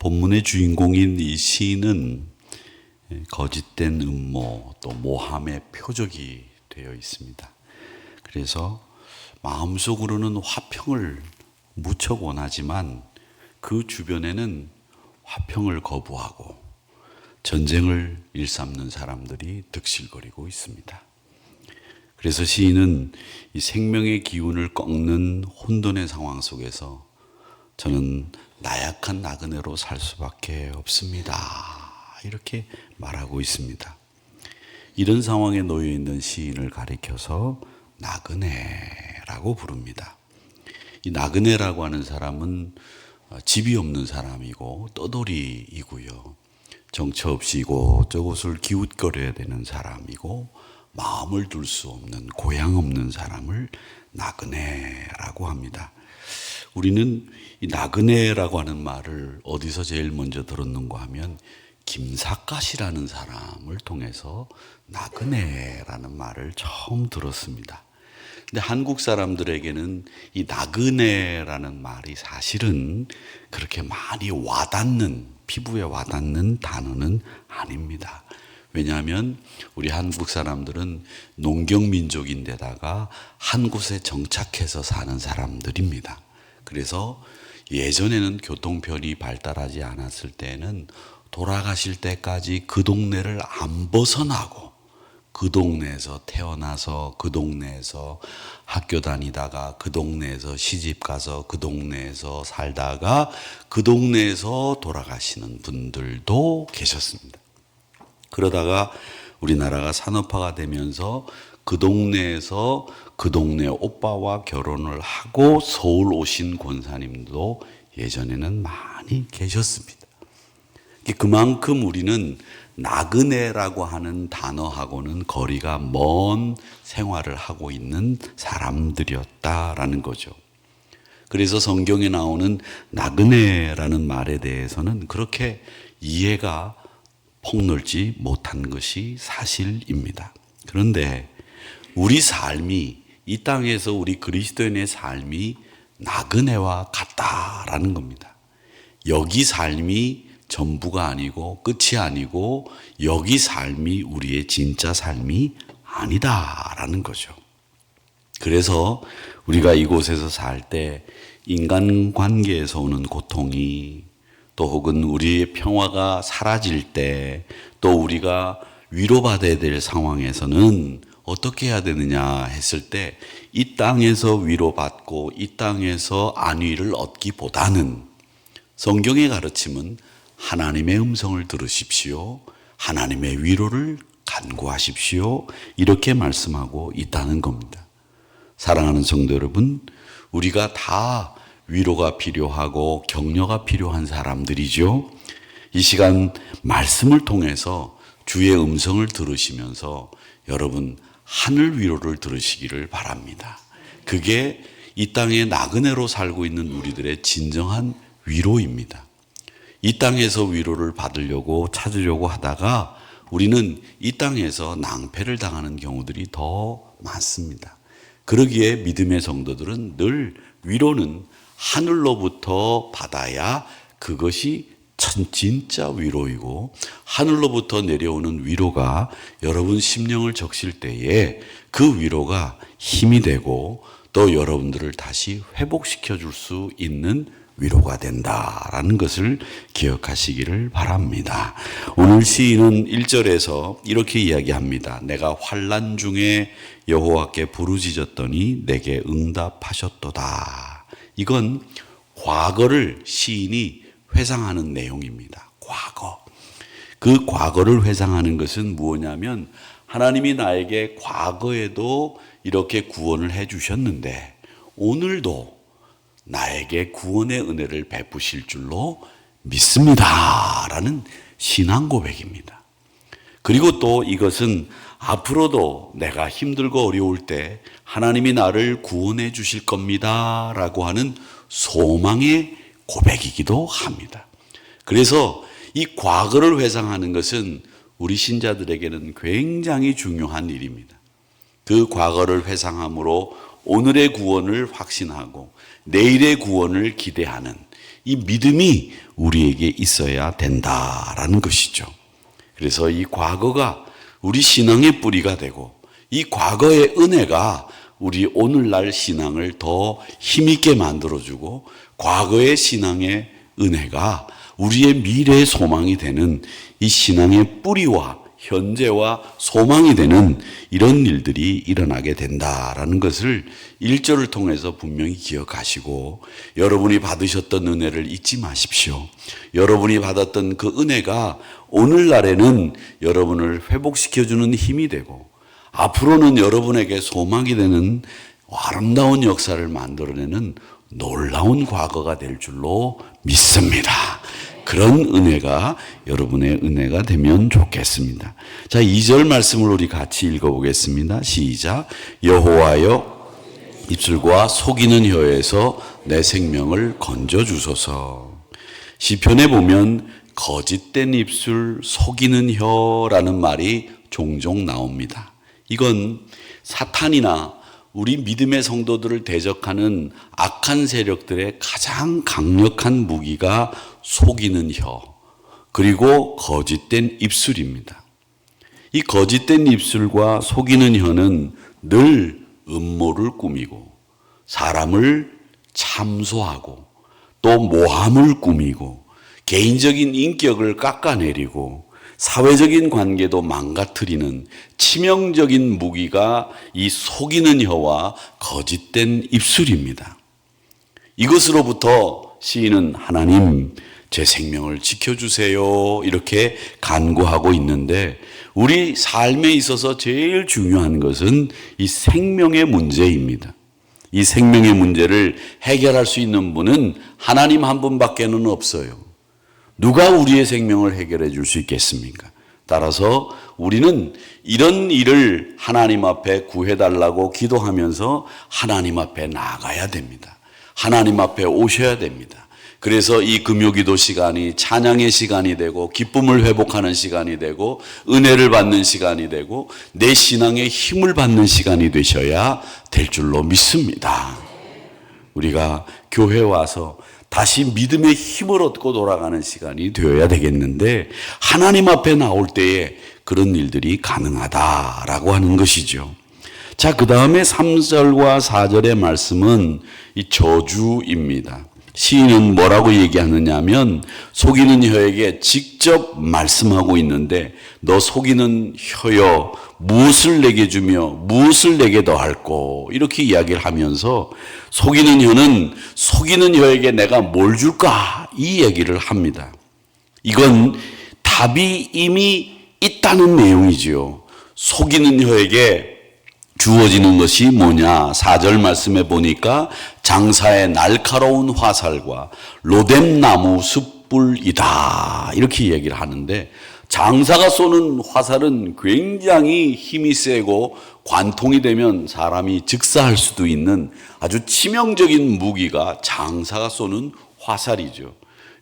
본문의 주인공인 이 시인은 거짓된 음모 또 모함의 표적이 되어 있습니다. 그래서 마음속으로는 화평을 무척 원하지만 그 주변에는 화평을 거부하고 전쟁을 일삼는 사람들이 득실거리고 있습니다. 그래서 시인은 이 생명의 기운을 꺾는 혼돈의 상황 속에서 저는 나약한 나그네로 살 수밖에 없습니다. 이렇게 말하고 있습니다. 이런 상황에 놓여 있는 시인을 가리켜서 나그네라고 부릅니다. 이 나그네라고 하는 사람은 집이 없는 사람이고 떠돌이이고요. 정처 없이 이곳저곳을 기웃거려야 되는 사람이고 마음을 둘 수 없는 고향 없는 사람을 나그네라고 합니다. 우리는 이 나그네라고 하는 말을 어디서 제일 먼저 들었는가 하면 김삿갓이라는 사람을 통해서 나그네라는 말을 처음 들었습니다. 근데 한국 사람들에게는 이 나그네라는 말이 사실은 그렇게 많이 와닿는, 피부에 와닿는 단어는 아닙니다. 왜냐하면 우리 한국 사람들은 농경민족인데다가 한 곳에 정착해서 사는 사람들입니다. 그래서 예전에는 교통편이 발달하지 않았을 때는 돌아가실 때까지 그 동네를 안 벗어나고 그 동네에서 태어나서 그 동네에서 학교 다니다가 그 동네에서 시집 가서 그 동네에서 살다가 그 동네에서 돌아가시는 분들도 계셨습니다. 그러다가 우리나라가 산업화가 되면서 그 동네에서 그 동네 오빠와 결혼을 하고 서울 오신 권사님도 예전에는 많이 계셨습니다. 그만큼 우리는 나그네라고 하는 단어하고는 거리가 먼 생활을 하고 있는 사람들이었다라는 거죠. 그래서 성경에 나오는 나그네라는 말에 대해서는 그렇게 이해가 폭넓지 못한 것이 사실입니다. 그런데 우리 삶이 이 땅에서 우리 그리스도인의 삶이 나그네와 같다라는 겁니다. 여기 삶이 전부가 아니고 끝이 아니고 여기 삶이 우리의 진짜 삶이 아니다라는 거죠. 그래서 우리가 이곳에서 살 때 인간관계에서 오는 고통이 또 혹은 우리의 평화가 사라질 때 또 우리가 위로받아야 될 상황에서는 어떻게 해야 되느냐 했을 때 이 땅에서 위로받고 이 땅에서 안위를 얻기보다는 성경의 가르침은 하나님의 음성을 들으십시오. 하나님의 위로를 간구하십시오. 이렇게 말씀하고 있다는 겁니다. 사랑하는 성도 여러분, 우리가 다 위로가 필요하고 격려가 필요한 사람들이죠. 이 시간 말씀을 통해서 주의 음성을 들으시면서 여러분 하늘 위로를 들으시기를 바랍니다. 그게 이 땅에 나그네로 살고 있는 우리들의 진정한 위로입니다. 이 땅에서 위로를 받으려고 찾으려고 하다가 우리는 이 땅에서 낭패를 당하는 경우들이 더 많습니다. 그러기에 믿음의 성도들은 늘 위로는 하늘로부터 받아야 그것이 진짜 위로이고 하늘로부터 내려오는 위로가 여러분 심령을 적실 때에 그 위로가 힘이 되고 또 여러분들을 다시 회복시켜 줄 수 있는 위로가 된다라는 것을 기억하시기를 바랍니다. 오늘 시인은 1절에서 이렇게 이야기합니다. 내가 환난 중에 여호와께 부르짖었더니 내게 응답하셨도다. 이건 과거를 시인이 회상하는 내용입니다. 과거. 그 과거를 회상하는 것은 무엇냐면 하나님이 나에게 과거에도 이렇게 구원을 해 주셨는데 오늘도 나에게 구원의 은혜를 베푸실 줄로 믿습니다. 라는 신앙 고백입니다. 그리고 또 이것은 앞으로도 내가 힘들고 어려울 때 하나님이 나를 구원해 주실 겁니다. 라고 하는 소망의 고백이기도 합니다. 그래서 이 과거를 회상하는 것은 우리 신자들에게는 굉장히 중요한 일입니다. 그 과거를 회상함으로 오늘의 구원을 확신하고 내일의 구원을 기대하는 이 믿음이 우리에게 있어야 된다라는 것이죠. 그래서 이 과거가 우리 신앙의 뿌리가 되고 이 과거의 은혜가 우리 오늘날 신앙을 더 힘있게 만들어주고 과거의 신앙의 은혜가 우리의 미래의 소망이 되는 이 신앙의 뿌리와 현재와 소망이 되는 이런 일들이 일어나게 된다라는 것을 1절을 통해서 분명히 기억하시고 여러분이 받으셨던 은혜를 잊지 마십시오. 여러분이 받았던 그 은혜가 오늘날에는 여러분을 회복시켜주는 힘이 되고 앞으로는 여러분에게 소망이 되는 아름다운 역사를 만들어내는 놀라운 과거가 될 줄로 믿습니다. 그런 은혜가 여러분의 은혜가 되면 좋겠습니다. 자, 2절 말씀을 우리 같이 읽어보겠습니다. 시작. 여호와여 입술과 속이는 혀에서 내 생명을 건져주소서. 시편에 보면 거짓된 입술, 속이는 혀라는 말이 종종 나옵니다. 이건 사탄이나 우리 믿음의 성도들을 대적하는 악한 세력들의 가장 강력한 무기가 속이는 혀, 그리고 거짓된 입술입니다. 이 거짓된 입술과 속이는 혀는 늘 음모를 꾸미고 사람을 참소하고 또 모함을 꾸미고 개인적인 인격을 깎아내리고 사회적인 관계도 망가뜨리는 치명적인 무기가 이 속이는 혀와 거짓된 입술입니다. 이것으로부터 시인은 하나님 제 생명을 지켜주세요 이렇게 간구하고 있는데 우리 삶에 있어서 제일 중요한 것은 이 생명의 문제입니다. 이 생명의 문제를 해결할 수 있는 분은 하나님 한 분밖에는 없어요. 누가 우리의 생명을 해결해 줄 수 있겠습니까? 따라서 우리는 이런 일을 하나님 앞에 구해달라고 기도하면서 하나님 앞에 나가야 됩니다. 하나님 앞에 오셔야 됩니다. 그래서 이 금요기도 시간이 찬양의 시간이 되고 기쁨을 회복하는 시간이 되고 은혜를 받는 시간이 되고 내 신앙의 힘을 받는 시간이 되셔야 될 줄로 믿습니다. 우리가 교회 와서 다시 믿음의 힘을 얻고 돌아가는 시간이 되어야 되겠는데 하나님 앞에 나올 때에 그런 일들이 가능하다라고 하는 것이죠. 자, 그 다음에 3절과 4절의 말씀은 이 저주입니다. 시인은 뭐라고 얘기하느냐 하면 속이는 혀에게 직접 말씀하고 있는데 너 속이는 혀여 무엇을 내게 주며 무엇을 내게 더할꼬 이렇게 이야기를 하면서 속이는 혀는 속이는 혀에게 내가 뭘 줄까 이 얘기를 합니다. 이건 답이 이미 있다는 내용이지요. 속이는 혀에게 주어지는 것이 뭐냐? 4절 말씀에 보니까 장사의 날카로운 화살과 로뎀나무 숯불이다 이렇게 얘기를 하는데 장사가 쏘는 화살은 굉장히 힘이 세고 관통이 되면 사람이 즉사할 수도 있는 아주 치명적인 무기가 장사가 쏘는 화살이죠.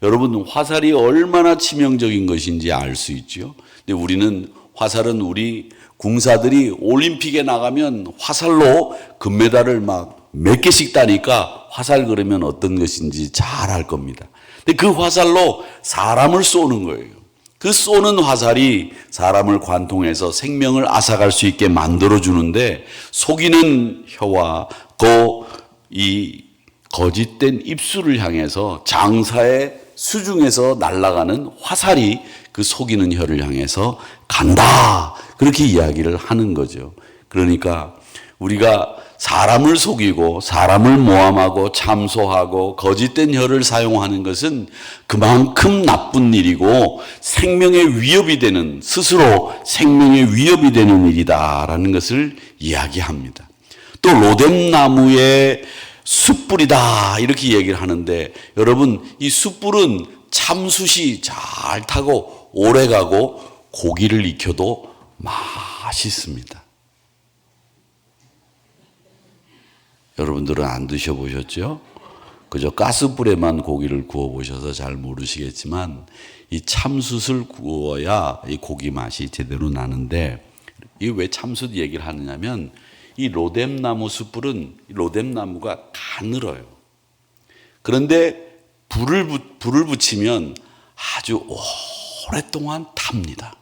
여러분 화살이 얼마나 치명적인 것인지 알 수 있죠. 근데 우리는 화살은 우리 군사들이 올림픽에 나가면 화살로 금메달을 막 몇 개씩 따니까 화살 그러면 어떤 것인지 잘 알 겁니다. 근데 그 화살로 사람을 쏘는 거예요. 그 쏘는 화살이 사람을 관통해서 생명을 앗아갈 수 있게 만들어주는데 속이는 혀와 이 거짓된 입술을 향해서 장사의 수중에서 날아가는 화살이 그 속이는 혀를 향해서 간다. 그렇게 이야기를 하는 거죠. 그러니까 우리가 사람을 속이고 사람을 모함하고 참소하고 거짓된 혀를 사용하는 것은 그만큼 나쁜 일이고 생명의 위협이 되는 스스로 생명의 위협이 되는 일이다라는 것을 이야기합니다. 또 로뎀나무의 숯불이다 이렇게 얘기를 하는데 여러분 이 숯불은 참숯이 잘 타고 오래가고 고기를 익혀도 맛있습니다. 여러분들은 안 드셔보셨죠? 그저 가스불에만 고기를 구워보셔서 잘 모르시겠지만 이 참숯을 구워야 이 고기 맛이 제대로 나는데 이게 왜 참숯 얘기를 하느냐면 이 로뎀나무 숯불은 로뎀나무가 가늘어요. 그런데 불을 붙이면 아주 오랫동안 탑니다.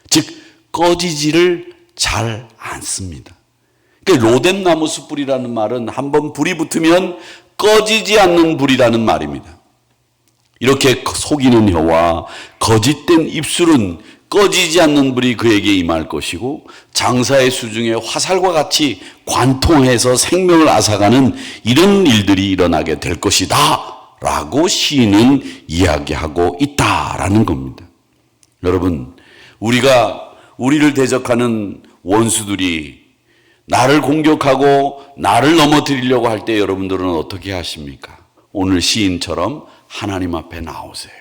즉 꺼지지를 잘 않습니다. 그러니까 로뎀나무 숯불이라는 말은 한번 불이 붙으면 꺼지지 않는 불이라는 말입니다. 이렇게 속이는 혀와 거짓된 입술은 꺼지지 않는 불이 그에게 임할 것이고 장사의 수중에 화살과 같이 관통해서 생명을 앗아가는 이런 일들이 일어나게 될 것이다 라고 시인은 이야기하고 있다라는 겁니다. 여러분, 우리를 대적하는 원수들이 나를 공격하고 나를 넘어뜨리려고 할 때 여러분들은 어떻게 하십니까? 오늘 시인처럼 하나님 앞에 나오세요.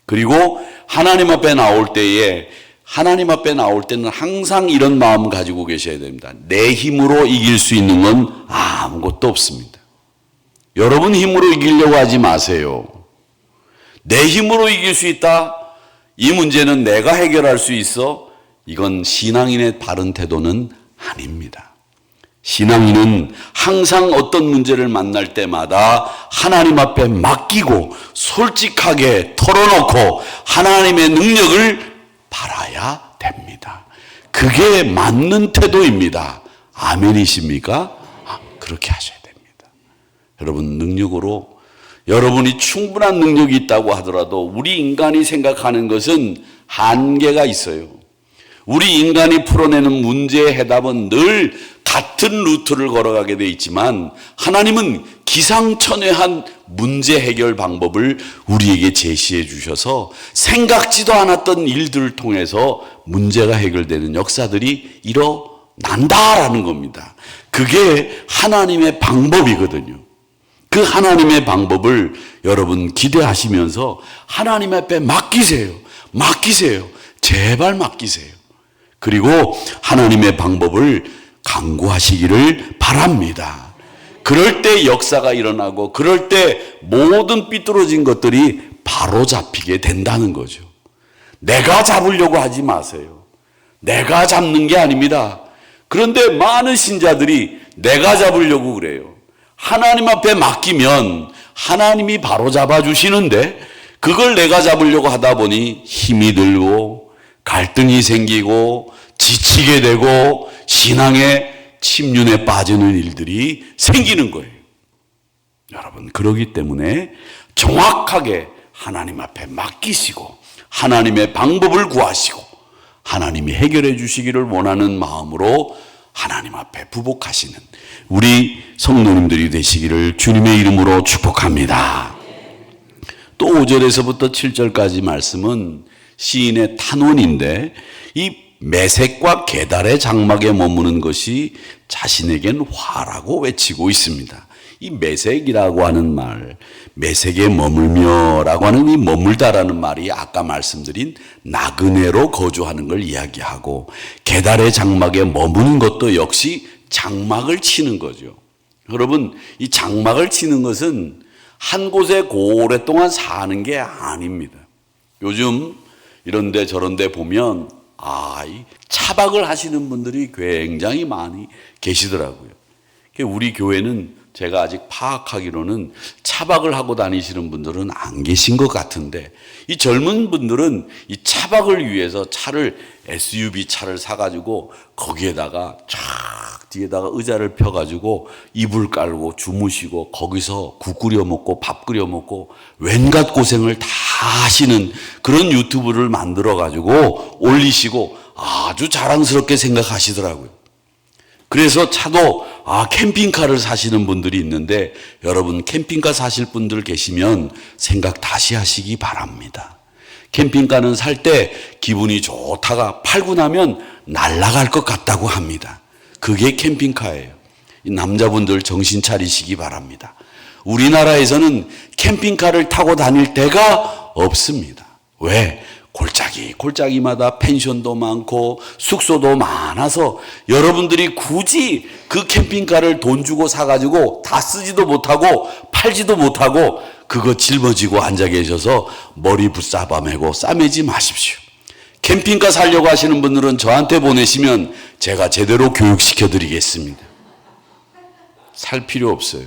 그리고 하나님 앞에 나올 때는 항상 이런 마음 가지고 계셔야 됩니다. 내 힘으로 이길 수 있는 건 아무것도 없습니다. 여러분 힘으로 이기려고 하지 마세요. 내 힘으로 이길 수 있다. 이 문제는 내가 해결할 수 있어. 이건 신앙인의 바른 태도는 아닙니다. 신앙인은 항상 어떤 문제를 만날 때마다 하나님 앞에 맡기고 솔직하게 털어놓고 하나님의 능력을 바라야 됩니다. 그게 맞는 태도입니다. 아멘이십니까? 그렇게 하셔야 됩니다. 여러분, 능력으로 여러분이 충분한 능력이 있다고 하더라도 우리 인간이 생각하는 것은 한계가 있어요. 우리 인간이 풀어내는 문제의 해답은 늘 같은 루트를 걸어가게 돼 있지만 하나님은 기상천외한 문제 해결 방법을 우리에게 제시해 주셔서 생각지도 않았던 일들을 통해서 문제가 해결되는 역사들이 일어난다라는 겁니다. 그게 하나님의 방법이거든요. 그 하나님의 방법을 여러분 기대하시면서 하나님 앞에 맡기세요. 제발 맡기세요. 그리고 하나님의 방법을 강구하시기를 바랍니다. 그럴 때 역사가 일어나고 그럴 때 모든 삐뚤어진 것들이 바로 잡히게 된다는 거죠. 내가 잡으려고 하지 마세요. 내가 잡는 게 아닙니다. 그런데 많은 신자들이 내가 잡으려고 그래요. 하나님 앞에 맡기면 하나님이 바로 잡아주시는데 그걸 내가 잡으려고 하다 보니 힘이 들고 갈등이 생기고 지치게 되고 신앙의 침륜에 빠지는 일들이 생기는 거예요. 여러분, 그러기 때문에 정확하게 하나님 앞에 맡기시고 하나님의 방법을 구하시고 하나님이 해결해 주시기를 원하는 마음으로 하나님 앞에 부복하시는 우리 성도님들이 되시기를 주님의 이름으로 축복합니다. 또 5절에서부터 7절까지 말씀은 시인의 탄원인데 이 매색과 계달의 장막에 머무는 것이 자신에겐 화라고 외치고 있습니다. 이 매색이라고 하는 말, 매색에 머물며라고 하는 이 머물다라는 말이 아까 말씀드린 나그네로 거주하는 걸 이야기하고 계달의 장막에 머무는 것도 역시 장막을 치는 거죠. 여러분, 이 장막을 치는 것은 한 곳에 오랫동안 사는 게 아닙니다. 요즘 이런데 저런데 보면 이 차박을 하시는 분들이 굉장히 많이 계시더라고요. 우리 교회는 제가 아직 파악하기로는 차박을 하고 다니시는 분들은 안 계신 것 같은데 이 젊은 분들은 이 차박을 위해서 SUV 차를 사가지고 거기에다가 쫙 뒤에다가 의자를 펴가지고 이불 깔고 주무시고 거기서 국 끓여 먹고 밥 끓여 먹고 웬갖 고생을 다 하시는 그런 유튜브를 만들어가지고 올리시고 아주 자랑스럽게 생각하시더라고요. 그래서 차도 캠핑카를 사시는 분들이 있는데 여러분, 캠핑카 사실 분들 계시면 생각 다시 하시기 바랍니다. 캠핑카는 살 때 기분이 좋다가 팔고 나면 날아갈 것 같다고 합니다. 그게 캠핑카예요. 남자분들 정신 차리시기 바랍니다. 우리나라에서는 캠핑카를 타고 다닐 데가 없습니다. 왜? 골짜기마다 펜션도 많고 숙소도 많아서 여러분들이 굳이 그 캠핑카를 돈 주고 사가지고 다 쓰지도 못하고 팔지도 못하고 그거 짊어지고 앉아 계셔서 머리 붙잡아 매고 싸매지 마십시오. 캠핑카 살려고 하시는 분들은 저한테 보내시면 제가 제대로 교육시켜 드리겠습니다. 살 필요 없어요.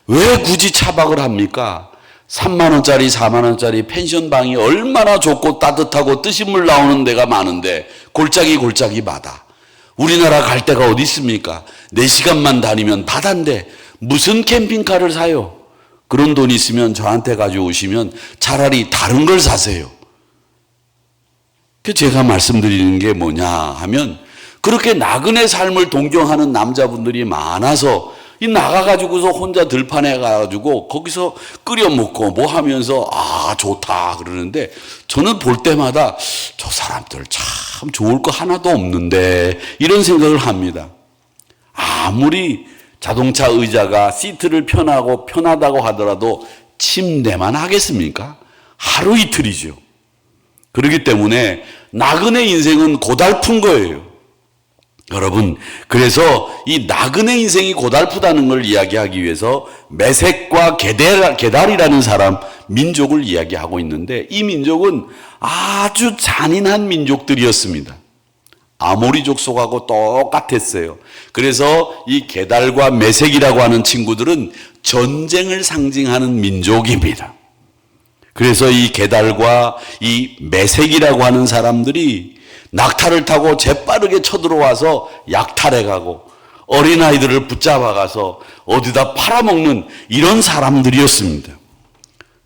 왜 굳이 차박을 합니까? 3만 원짜리 4만 원짜리 펜션방이 얼마나 좋고 따뜻하고 뜨신 물 나오는 데가 많은데 골짜기 바다. 우리나라 갈 데가 어디 있습니까? 4시간만 다니면 바다인데 무슨 캠핑카를 사요? 그런 돈 있으면 저한테 가져오시면 차라리 다른 걸 사세요. 제가 말씀드리는 게 뭐냐 하면 그렇게 나그네 삶을 동경하는 남자분들이 많아서 이 나가가지고서 혼자 들판에 가가지고 거기서 끓여 먹고 뭐 하면서 아 좋다 그러는데 저는 볼 때마다 저 사람들 참 좋을 거 하나도 없는데 이런 생각을 합니다. 아무리 자동차 의자가 시트를 편하다고 하더라도 침대만 하겠습니까? 하루 이틀이죠. 그렇기 때문에 나그네 인생은 고달픈 거예요. 여러분, 그래서 이 나그네 인생이 고달프다는 걸 이야기하기 위해서 메색과 게달이라는 사람, 민족을 이야기하고 있는데 이 민족은 아주 잔인한 민족들이었습니다. 아모리 족속하고 똑같았어요. 그래서 이 게달과 메색이라고 하는 친구들은 전쟁을 상징하는 민족입니다. 그래서 이 게달과 이 메색이라고 하는 사람들이 낙타를 타고 재빠르게 쳐들어와서 약탈해가고 어린아이들을 붙잡아가서 어디다 팔아먹는 이런 사람들이었습니다.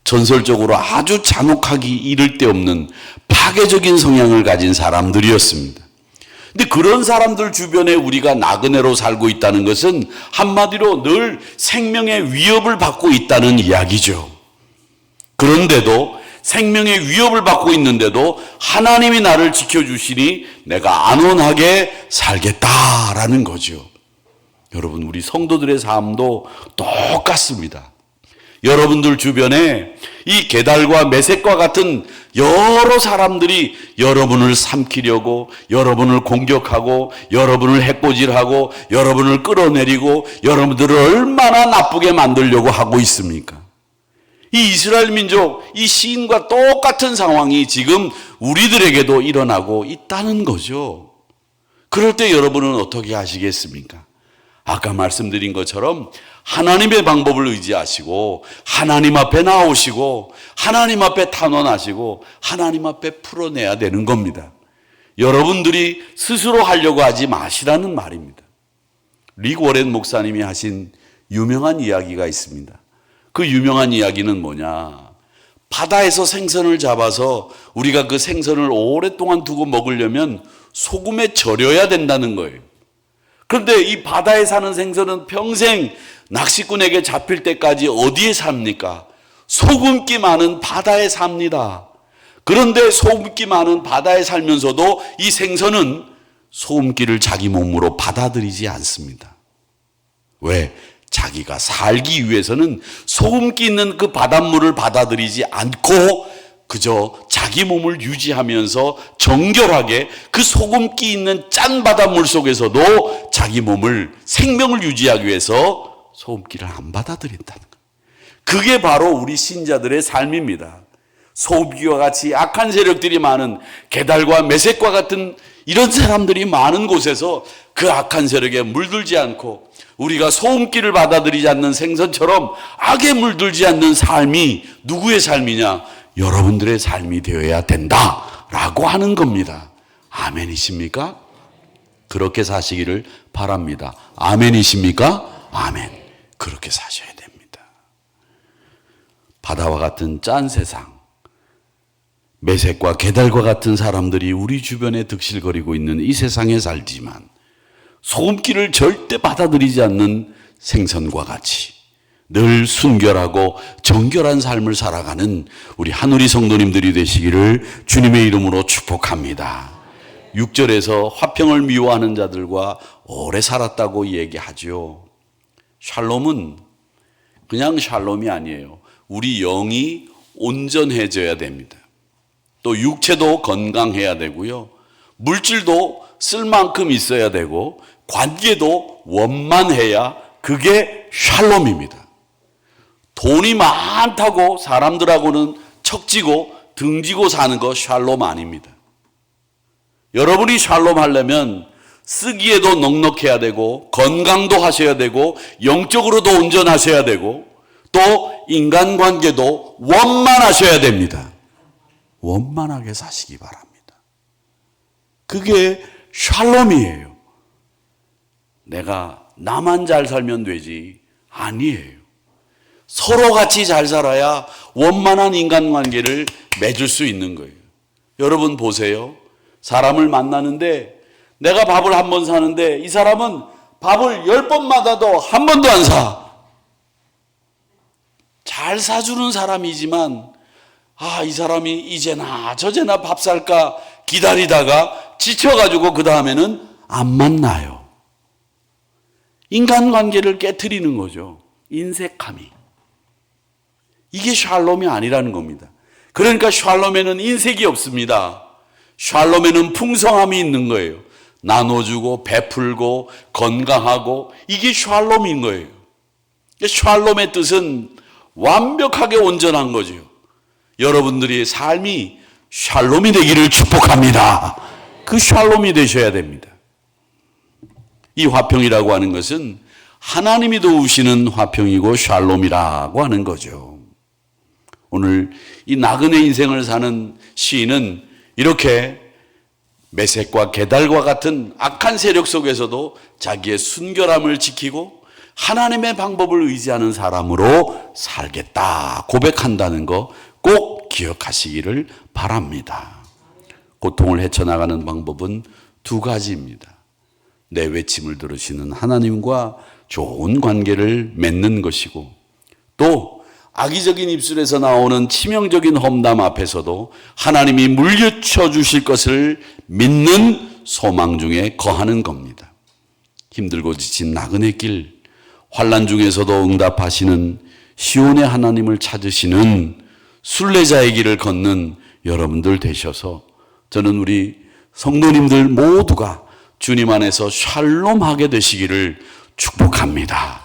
전설적으로 아주 잔혹하기 이를 데 없는 파괴적인 성향을 가진 사람들이었습니다. 근데 그런 사람들 주변에 우리가 나그네로 살고 있다는 것은 한마디로 늘 생명의 위협을 받고 있다는 이야기죠. 그런데도 생명의 위협을 받고 있는데도 하나님이 나를 지켜주시니 내가 안온하게 살겠다라는 거죠. 여러분, 우리 성도들의 삶도 똑같습니다. 여러분들 주변에 이 게달과 메색과 같은 여러 사람들이 여러분을 삼키려고, 여러분을 공격하고, 여러분을 해코지하고, 여러분을 끌어내리고, 여러분들을 얼마나 나쁘게 만들려고 하고 있습니까? 이 이스라엘 민족, 이 시인과 똑같은 상황이 지금 우리들에게도 일어나고 있다는 거죠. 그럴 때 여러분은 어떻게 하시겠습니까? 아까 말씀드린 것처럼 하나님의 방법을 의지하시고 하나님 앞에 나오시고 하나님 앞에 탄원하시고 하나님 앞에 풀어내야 되는 겁니다. 여러분들이 스스로 하려고 하지 마시라는 말입니다. 릭 워렌 목사님이 하신 유명한 이야기가 있습니다. 그 유명한 이야기는 뭐냐? 바다에서 생선을 잡아서 우리가 그 생선을 오랫동안 두고 먹으려면 소금에 절여야 된다는 거예요. 그런데 이 바다에 사는 생선은 평생 낚시꾼에게 잡힐 때까지 어디에 삽니까? 소금기 많은 바다에 삽니다. 그런데 소금기 많은 바다에 살면서도 이 생선은 소금기를 자기 몸으로 받아들이지 않습니다. 왜? 자기가 살기 위해서는 소금기 있는 그 바닷물을 받아들이지 않고 그저 자기 몸을 유지하면서 정결하게 그 소금기 있는 짠 바닷물 속에서도 자기 몸을, 생명을 유지하기 위해서 소금기를 안 받아들인다는 거예요. 그게 바로 우리 신자들의 삶입니다. 소금기와 같이 악한 세력들이 많은 게달과 메색과 같은 이런 사람들이 많은 곳에서 그 악한 세력에 물들지 않고 우리가 소금기를 받아들이지 않는 생선처럼 악에 물들지 않는 삶이 누구의 삶이냐? 여러분들의 삶이 되어야 된다라고 하는 겁니다. 아멘이십니까? 그렇게 사시기를 바랍니다. 아멘이십니까? 아멘. 그렇게 사셔야 됩니다. 바다와 같은 짠 세상, 메색과 게달과 같은 사람들이 우리 주변에 득실거리고 있는 이 세상에 살지만 소금기를 절대 받아들이지 않는 생선과 같이 늘 순결하고 정결한 삶을 살아가는 우리 하누리 성도님들이 되시기를 주님의 이름으로 축복합니다. 6절에서 화평을 미워하는 자들과 오래 살았다고 얘기하죠. 샬롬은 그냥 샬롬이 아니에요. 우리 영이 온전해져야 됩니다. 또 육체도 건강해야 되고요. 물질도 쓸 만큼 있어야 되고 관계도 원만해야 그게 샬롬입니다. 돈이 많다고 사람들하고는 척지고 등지고 사는 거 샬롬 아닙니다. 여러분이 샬롬 하려면 쓰기에도 넉넉해야 되고 건강도 하셔야 되고 영적으로도 온전하셔야 되고 또 인간관계도 원만하셔야 됩니다. 원만하게 사시기 바랍니다. 그게 샬롬이에요. 내가 나만 잘 살면 되지 아니에요. 서로 같이 잘 살아야 원만한 인간관계를 맺을 수 있는 거예요. 여러분 보세요. 사람을 만나는데 내가 밥을 한 번 사는데 이 사람은 밥을 10번마다도 한 번도 안 사. 잘 사주는 사람이지만 이 사람이 이제나 저제나 밥 살까 기다리다가 지쳐가지고 그 다음에는 안 만나요. 인간관계를 깨트리는 거죠. 인색함이. 이게 샬롬이 아니라는 겁니다. 그러니까 샬롬에는 인색이 없습니다. 샬롬에는 풍성함이 있는 거예요. 나눠주고 베풀고 건강하고 이게 샬롬인 거예요. 샬롬의 뜻은 완벽하게 온전한 거죠. 여러분들의 삶이 샬롬이 되기를 축복합니다. 그 샬롬이 되셔야 됩니다. 이 화평이라고 하는 것은 하나님이 도우시는 화평이고 샬롬이라고 하는 거죠. 오늘 이 나그네 인생을 사는 시인은 이렇게 메섹과 게달과 같은 악한 세력 속에서도 자기의 순결함을 지키고 하나님의 방법을 의지하는 사람으로 살겠다 고백한다는 거 꼭 기억하시기를 바랍니다. 고통을 헤쳐나가는 방법은 두 가지입니다. 내 외침을 들으시는 하나님과 좋은 관계를 맺는 것이고 또 악의적인 입술에서 나오는 치명적인 험담 앞에서도 하나님이 물리쳐 주실 것을 믿는 소망 중에 거하는 겁니다. 힘들고 지친 나그네 길, 환난 중에서도 응답하시는 시온의 하나님을 찾으시는 순례자의 길을 걷는 여러분들 되셔서 저는 우리 성도님들 모두가 주님 안에서 샬롬하게 되시기를 축복합니다.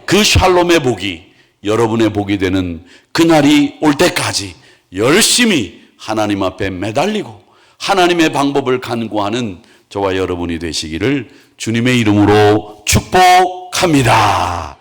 그 샬롬의 복이 여러분의 복이 되는 그날이 올 때까지 열심히 하나님 앞에 매달리고 하나님의 방법을 간구하는 저와 여러분이 되시기를 주님의 이름으로 축복합니다.